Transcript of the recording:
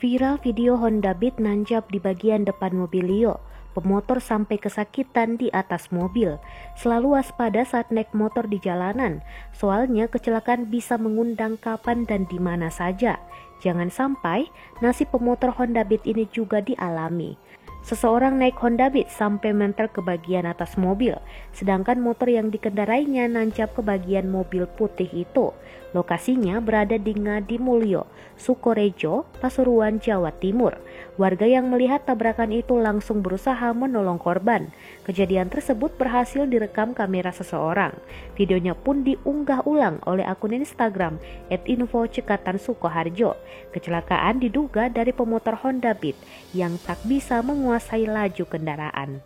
Viral video Honda Beat nancap di bagian depan mobil Leo. Pemotor sampai kesakitan di atas mobil. Selalu waspada saat naik motor di jalanan. Soalnya kecelakaan bisa mengundang kapan dan di mana saja. Jangan sampai nasib pemotor Honda Beat ini juga dialami. Seseorang naik Honda Beat sampai mental ke bagian atas mobil, sedangkan motor yang dikendarainya nancap ke bagian mobil putih itu. Lokasinya berada di Ngadimulyo, Sukorejo, Pasuruan, Jawa Timur. Warga yang melihat tabrakan itu langsung berusaha menolong korban. Kejadian tersebut berhasil direkam kamera seseorang. Videonya pun diunggah ulang oleh akun Instagram @info_cekatan_sukoharjo. Kecelakaan diduga dari pemotor Honda Beat yang tak bisa menguasai laju kendaraan.